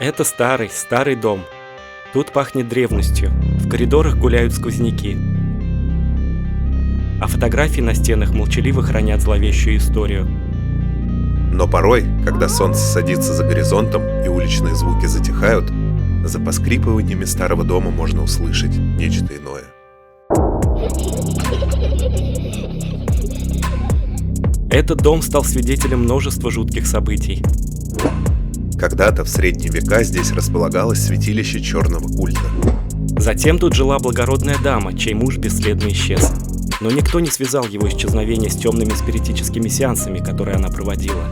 Это старый дом. Тут пахнет древностью, в коридорах гуляют сквозняки. А фотографии на стенах молчаливо хранят зловещую историю. Но порой, когда солнце садится за горизонтом и уличные звуки затихают, за поскрипываниями старого дома можно услышать нечто иное. Этот дом стал свидетелем множества жутких событий. Когда-то в средние века здесь располагалось святилище черного культа. Затем тут жила благородная дама, чей муж бесследно исчез. Но никто не связал его исчезновение с темными спиритическими сеансами, которые она проводила.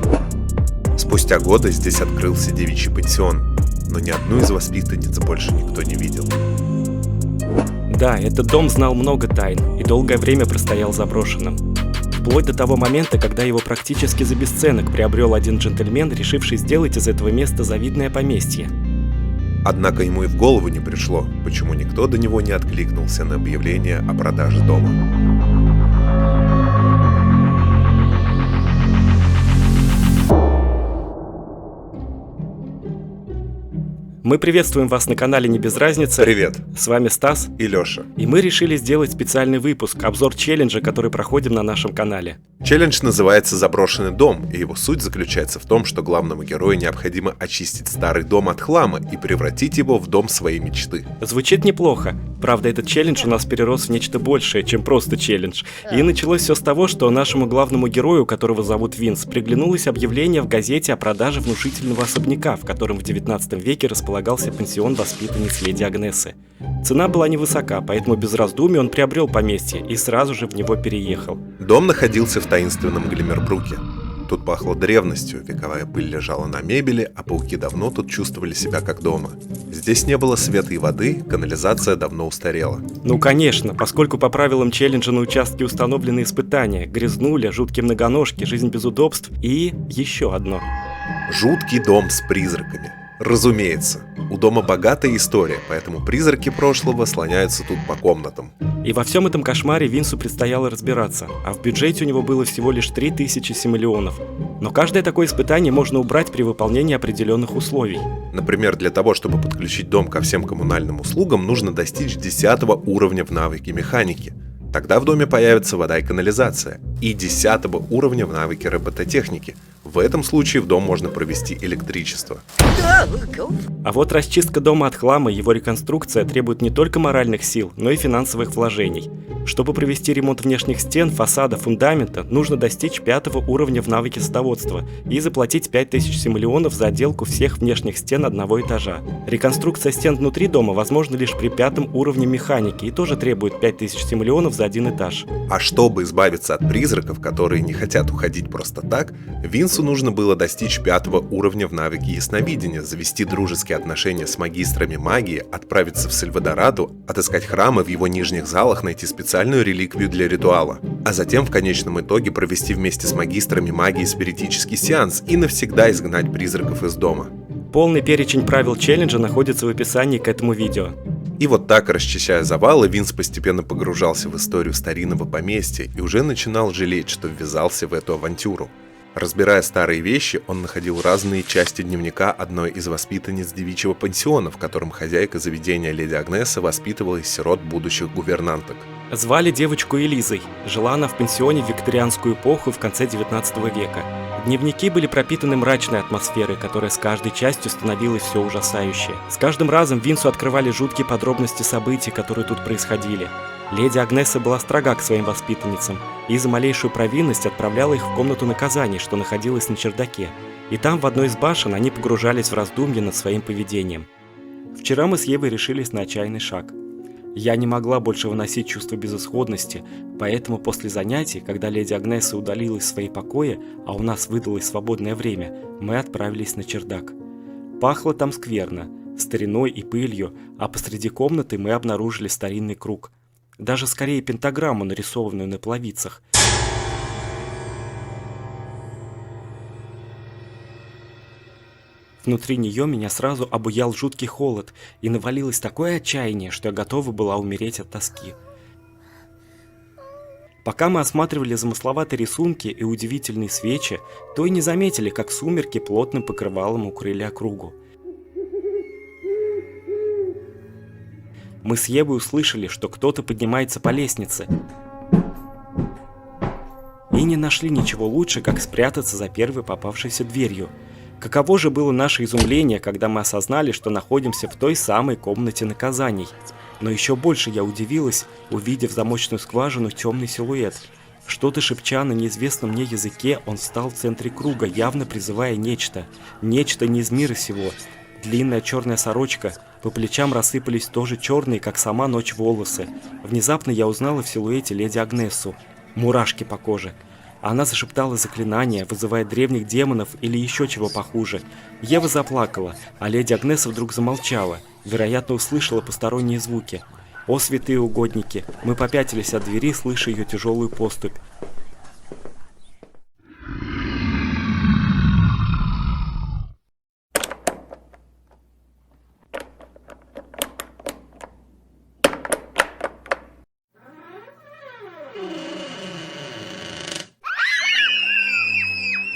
Спустя годы здесь открылся девичий пансион, но ни одну из воспитанниц больше никто не видел. Да, этот дом знал много тайн и долгое время простоял заброшенным. Вплоть до того момента, когда его практически за бесценок приобрел один джентльмен, решивший сделать из этого места завидное поместье. Однако ему и в голову не пришло, почему никто до него не откликнулся на объявление о продаже дома. Мы приветствуем вас на канале «Не без разницы». Привет! С вами Стас И Лёша. И мы решили сделать специальный выпуск, обзор челленджа, который проходим на нашем канале. Челлендж называется «Заброшенный дом», и его суть заключается в том, что главному герою необходимо очистить старый дом от хлама и превратить его в дом своей мечты. Звучит неплохо. Правда, этот челлендж у нас перерос в нечто большее, чем просто челлендж. И началось все с того, что нашему главному герою, которого зовут Винс, приглянулось объявление в газете о продаже внушительного особняка, в котором в 19 веке располагался пансион воспитанниц леди Агнесы. Цена была невысока, поэтому без раздумий он приобрел поместье и сразу же в него переехал. Дом находился в таинственном Глиммербруке. Тут пахло древностью, вековая пыль лежала на мебели, а пауки давно тут чувствовали себя как дома. Здесь не было света и воды, канализация давно устарела. Ну конечно, поскольку по правилам челленджа на участке установлены испытания, грязнули, жуткие многоножки, жизнь без удобств и еще одно. Жуткий дом с призраками. Разумеется, у дома богатая история, поэтому призраки прошлого слоняются тут по комнатам. И во всем этом кошмаре Винсу предстояло разбираться, а в бюджете у него было всего лишь 3000 симиллионов. Но каждое такое испытание можно убрать при выполнении определенных условий. Например, для того, чтобы подключить дом ко всем коммунальным услугам, нужно достичь 10 уровня в навыке механики. Тогда в доме появится вода и канализация. И 10 уровня в навыке робототехники. В этом случае в дом можно провести электричество. А вот расчистка дома от хлама и его реконструкция требует не только моральных сил, но и финансовых вложений. Чтобы провести ремонт внешних стен, фасада, фундамента, нужно достичь 5 уровня в навыке садоводства и заплатить 5000 симиллионов за отделку всех внешних стен одного этажа. Реконструкция стен внутри дома возможна лишь при 5 уровне механики и тоже требует 5000 симиллионов за один этаж. А чтобы избавиться от призраков, которые не хотят уходить просто так, Винсу нужно было достичь 5 уровня в навыке ясновидения, завести дружеские отношения с магистрами магии, отправиться в Сальвадораду, отыскать храмы в его нижних залах, найти специальную реликвию для ритуала, а затем в конечном итоге провести вместе с магистрами магии спиритический сеанс и навсегда изгнать призраков из дома. Полный перечень правил челленджа находится в описании к этому видео. И вот так, расчищая завалы, Винс постепенно погружался в историю старинного поместья и уже начинал жалеть, что ввязался в эту авантюру. Разбирая старые вещи, он находил разные части дневника одной из воспитанниц девичьего пансиона, в котором хозяйка заведения леди Агнеса воспитывала из сирот будущих гувернанток. Звали девочку Элизой. Жила она в пансионе в викторианскую эпоху в конце 19 века. Дневники были пропитаны мрачной атмосферой, которая с каждой частью становилась все ужасающей. С каждым разом Винсу открывали жуткие подробности событий, которые тут происходили. Леди Агнеса была строга к своим воспитанницам и за малейшую провинность отправляла их в комнату наказаний, что находилась на чердаке. И там, в одной из башен, они погружались в раздумья над своим поведением. Вчера мы с Евой решились на отчаянный шаг. Я не могла больше выносить чувство безысходности, поэтому после занятий, когда леди Агнеса удалилась в свои покои, а у нас выдалось свободное время, мы отправились на чердак. Пахло там скверно, стариной и пылью, а посреди комнаты мы обнаружили старинный круг. Даже скорее пентаграмму, нарисованную на половицах. Внутри нее меня сразу обуял жуткий холод, и навалилось такое отчаяние, что я готова была умереть от тоски. Пока мы осматривали замысловатые рисунки и удивительные свечи, то и не заметили, как сумерки плотным покрывалом укрыли округу. Мы с Евой услышали, что кто-то поднимается по лестнице. И не нашли ничего лучше, как спрятаться за первой попавшейся дверью. Каково же было наше изумление, когда мы осознали, что находимся в той самой комнате наказаний. Но еще больше я удивилась, увидев замочную скважину темный силуэт. Что-то шепча на неизвестном мне языке, он встал в центре круга, явно призывая нечто. Нечто не из мира сего. Длинная черная сорочка, по плечам рассыпались тоже черные, как сама ночь, волосы. Внезапно я узнала в силуэте леди Агнессу. Мурашки по коже. Она зашептала заклинания, вызывая древних демонов или еще чего похуже. Ева заплакала, а леди Агнесса вдруг замолчала. Вероятно, услышала посторонние звуки. О, святые угодники! Мы попятились от двери, слыша ее тяжелую поступь.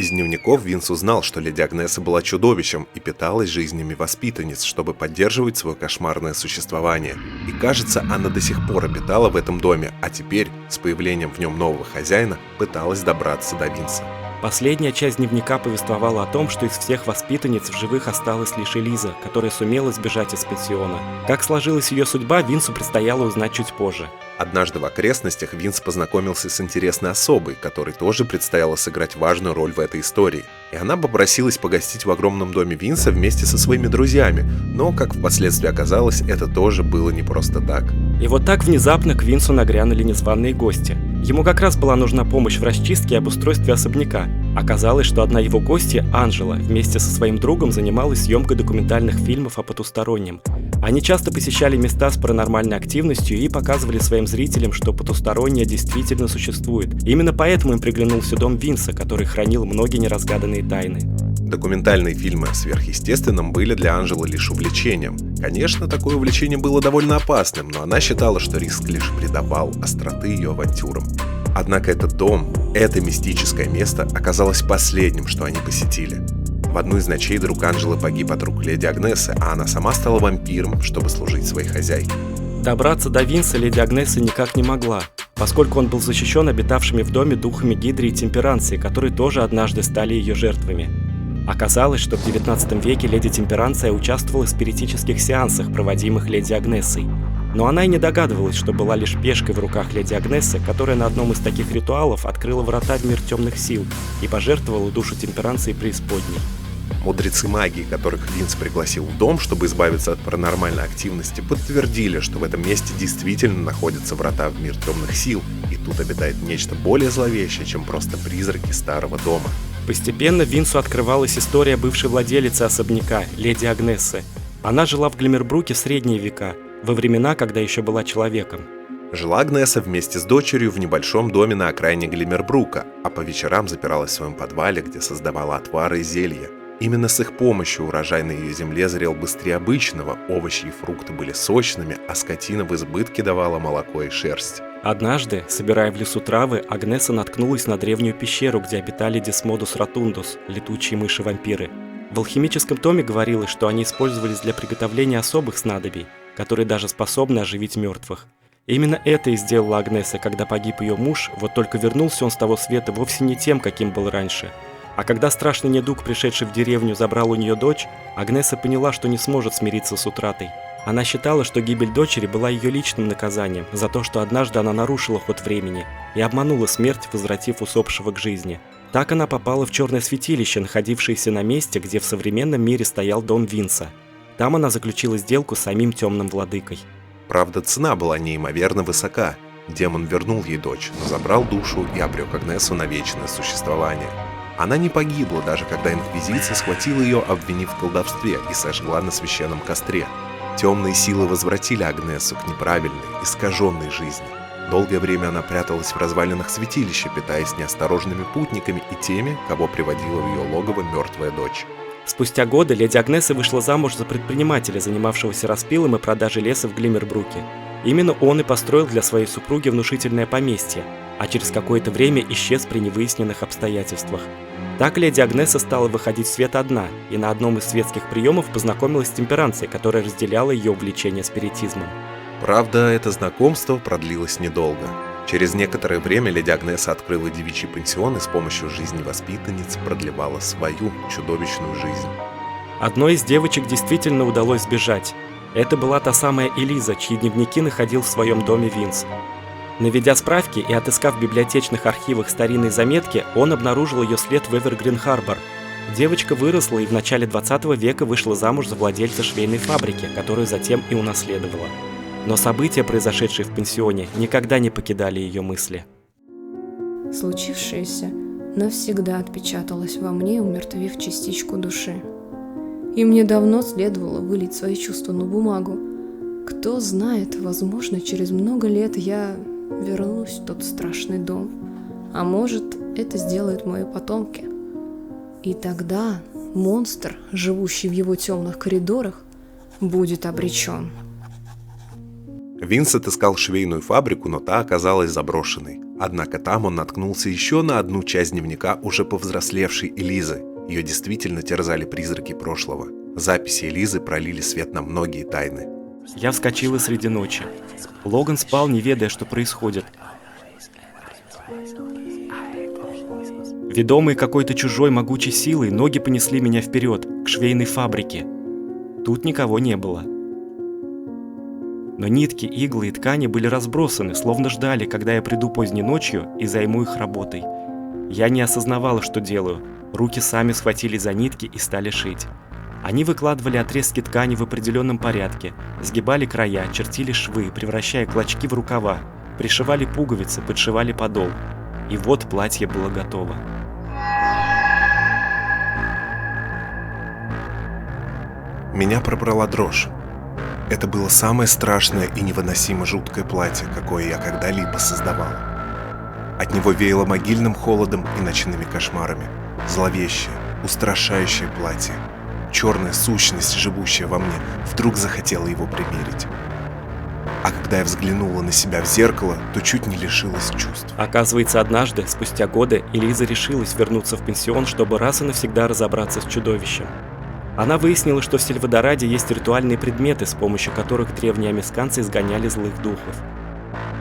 Из дневников Винс узнал, что леди Агнеса была чудовищем и питалась жизнями воспитанниц, чтобы поддерживать свое кошмарное существование. И кажется, она до сих пор обитала в этом доме, а теперь, с появлением в нем нового хозяина, пыталась добраться до Винса. Последняя часть дневника повествовала о том, что из всех воспитанниц в живых осталась лишь Элиза, которая сумела сбежать из пансиона. Как сложилась ее судьба, Винсу предстояло узнать чуть позже. Однажды в окрестностях Винс познакомился с интересной особой, которой тоже предстояло сыграть важную роль в этой истории. И она попросилась погостить в огромном доме Винса вместе со своими друзьями, но, как впоследствии оказалось, это тоже было не просто так. И вот так внезапно к Винсу нагрянули незваные гости. Ему как раз была нужна помощь в расчистке и обустройстве особняка. Оказалось, что одна его гостья, Анжела, вместе со своим другом занималась съемкой документальных фильмов о потустороннем. Они часто посещали места с паранормальной активностью и показывали своим зрителям, что потустороннее действительно существует. Именно поэтому им приглянулся дом Винса, который хранил многие неразгаданные тайны. Документальные фильмы о сверхъестественном были для Анжелы лишь увлечением. Конечно, такое увлечение было довольно опасным, но она считала, что риск лишь придавал остроты ее авантюрам. Однако этот дом, это мистическое место оказалось последним, что они посетили. В одну из ночей друг Анжелы погиб от рук леди Агнесы, а она сама стала вампиром, чтобы служить своей хозяйке. Добраться до Винса леди Агнеса никак не могла, поскольку он был защищен обитавшими в доме духами Гидры и Темперанции, которые тоже однажды стали ее жертвами. Оказалось, что в 19 веке леди Темперанция участвовала в спиритических сеансах, проводимых леди Агнесой. Но она и не догадывалась, что была лишь пешкой в руках леди Агнесы, которая на одном из таких ритуалов открыла врата в мир темных сил и пожертвовала душу Темперанции преисподней. Мудрецы магии, которых Винс пригласил в дом, чтобы избавиться от паранормальной активности, подтвердили, что в этом месте действительно находятся врата в мир темных сил, и тут обитает нечто более зловещее, чем просто призраки старого дома. Постепенно Винсу открывалась история бывшей владелицы особняка, леди Агнессы. Она жила в Глиммербруке в средние века, во времена, когда еще была человеком. Жила Агнеса вместе с дочерью в небольшом доме на окраине Глиммербрука, а по вечерам запиралась в своем подвале, где создавала отвары и зелья. Именно с их помощью урожай на ее земле зрел быстрее обычного, овощи и фрукты были сочными, а скотина в избытке давала молоко и шерсть. Однажды, собирая в лесу травы, Агнеса наткнулась на древнюю пещеру, где обитали Десмодус ротундус, летучие мыши-вампиры. В алхимическом томе говорилось, что они использовались для приготовления особых снадобий, которые даже способны оживить мертвых. Именно это и сделала Агнеса, когда погиб ее муж, вот только вернулся он с того света вовсе не тем, каким был раньше. А когда страшный недуг, пришедший в деревню, забрал у нее дочь, Агнеса поняла, что не сможет смириться с утратой. Она считала, что гибель дочери была ее личным наказанием за то, что однажды она нарушила ход времени и обманула смерть, возвратив усопшего к жизни. Так она попала в черное святилище, находившееся на месте, где в современном мире стоял дом Винса. Там она заключила сделку с самим темным владыкой. Правда, цена была неимоверно высока. Демон вернул ей дочь, но забрал душу и обрек Агнесу на вечное существование. Она не погибла, даже когда Инквизиция схватила ее, обвинив в колдовстве, и сожгла на священном костре. Темные силы возвратили Агнесу к неправильной, искаженной жизни. Долгое время она пряталась в развалинах святилища, питаясь неосторожными путниками и теми, кого приводила в ее логово мертвая дочь. Спустя годы леди Агнеса вышла замуж за предпринимателя, занимавшегося распилом и продажей леса в Глиммербруке. Именно он и построил для своей супруги внушительное поместье, а через какое-то время исчез при невыясненных обстоятельствах. Так леди Агнеса стала выходить в свет одна, и на одном из светских приемов познакомилась с Темперанцией, которая разделяла ее увлечение спиритизмом. Правда, это знакомство продлилось недолго. Через некоторое время леди Агнеса открыла девичий пансион и с помощью жизни воспитанниц продлевала свою чудовищную жизнь. Одной из девочек действительно удалось сбежать. Это была та самая Элиза, чьи дневники находил в своем доме Винс. Наведя справки и отыскав в библиотечных архивах старинные заметки, он обнаружил ее след в Эвергрин-Харбор. Девочка выросла и в начале 20 века вышла замуж за владельца швейной фабрики, которую затем и унаследовала. Но события, произошедшие в пансионе, никогда не покидали ее мысли. Случившееся навсегда отпечаталось во мне, умертвив частичку души. И мне давно следовало вылить свои чувства на бумагу. Кто знает, возможно, через много лет я вернусь в тот страшный дом. А может, это сделают мои потомки. И тогда монстр, живущий в его темных коридорах, будет обречен. Винс отыскал швейную фабрику, но та оказалась заброшенной. Однако там он наткнулся еще на одну часть дневника уже повзрослевшей Элизы. Ее действительно терзали призраки прошлого. Записи Элизы пролили свет на многие тайны. Я вскочила среди ночи. Логан спал, не ведая, что происходит. Ведомые какой-то чужой могучей силой, ноги понесли меня вперед, к швейной фабрике. Тут никого не было. Но нитки, иглы и ткани были разбросаны, словно ждали, когда я приду поздней ночью и займу их работой. Я не осознавала, что делаю. Руки сами схватили за нитки и стали шить. Они выкладывали отрезки ткани в определенном порядке, сгибали края, чертили швы, превращая клочки в рукава, пришивали пуговицы, подшивали подол. И вот платье было готово. Меня пробрала дрожь. Это было самое страшное и невыносимо жуткое платье, какое я когда-либо создавал. От него веяло могильным холодом и ночными кошмарами. Зловещее, устрашающее платье. Черная сущность, живущая во мне, вдруг захотела его примерить. А когда я взглянула на себя в зеркало, то чуть не лишилась чувств. Оказывается, однажды, спустя годы, Элиза решилась вернуться в пансион, чтобы раз и навсегда разобраться с чудовищем. Она выяснила, что в Сильвадораде есть ритуальные предметы, с помощью которых древние амисканцы изгоняли злых духов.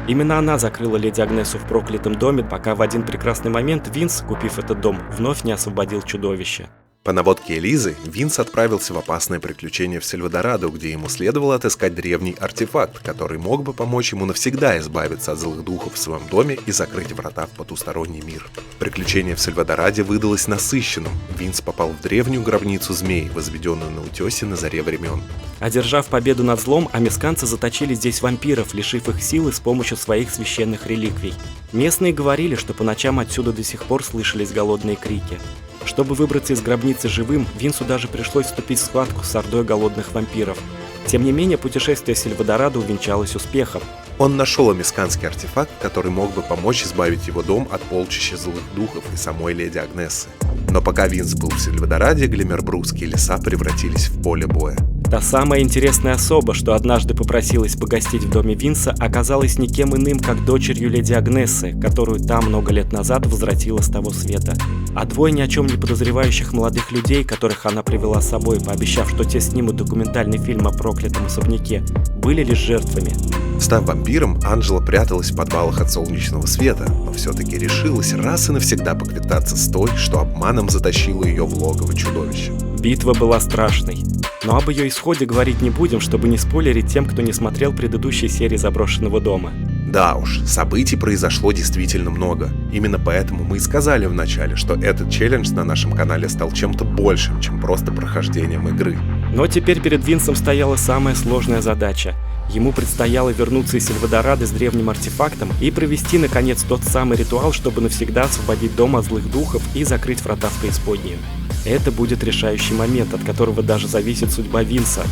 Именно она закрыла леди Агнесу в проклятом доме, пока в один прекрасный момент Винс, купив этот дом, вновь не освободил чудовище. По наводке Элизы, Винс отправился в опасное приключение в Сильвадорадо, где ему следовало отыскать древний артефакт, который мог бы помочь ему навсегда избавиться от злых духов в своем доме и закрыть врата в потусторонний мир. Приключение в Сильвадораде выдалось насыщенным. Винс попал в древнюю гробницу змей, возведенную на утесе на заре времен. Одержав победу над злом, амисканцы заточили здесь вампиров, лишив их силы с помощью своих священных реликвий. Местные говорили, что по ночам отсюда до сих пор слышались голодные крики. Чтобы выбраться из гробницы живым, Винсу даже пришлось вступить в схватку с ордой голодных вампиров. Тем не менее, путешествие в Сильвадорадо увенчалось успехом. Он нашел амисканский артефакт, который мог бы помочь избавить его дом от полчища злых духов и самой леди Агнессы. Но пока Винс был в Сильвадораде, глиммербрусские леса превратились в поле боя. Та самая интересная особа, что однажды попросилась погостить в доме Винса, оказалась никем иным, как дочерью леди Агнессы, которую та много лет назад возвратила с того света. А двое ни о чем не подозревающих молодых людей, которых она привела с собой, пообещав, что те снимут документальный фильм о проклятом особняке, были лишь жертвами. Став вампиром, Анджела пряталась в подвалах от солнечного света, но все-таки решилась раз и навсегда поквитаться с той, что обманом затащила ее в логово чудовища. Битва была страшной. Но об ее исходе говорить не будем, чтобы не спойлерить тем, кто не смотрел предыдущие серии «Заброшенного дома». Да уж, событий произошло действительно много. Именно поэтому мы и сказали в начале, что этот челлендж на нашем канале стал чем-то большим, чем просто прохождением игры. Но теперь перед Винсом стояла самая сложная задача. Ему предстояло вернуться из Сильвадорадо с древним артефактом и провести, наконец, тот самый ритуал, чтобы навсегда освободить дом от злых духов и закрыть врата в преисподнюю. Это будет решающий момент, от которого даже зависит судьба Винса.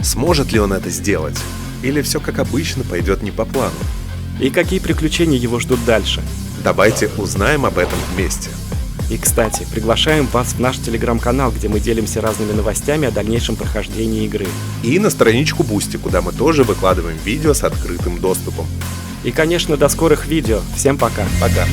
Сможет ли он это сделать? Или все как обычно пойдет не по плану? И какие приключения его ждут дальше? Давайте узнаем об этом вместе. И, кстати, приглашаем вас в наш телеграм-канал, где мы делимся разными новостями о дальнейшем прохождении игры. И на страничку Boosty, куда мы тоже выкладываем видео с открытым доступом. И, конечно, до скорых видео. Всем пока. Пока.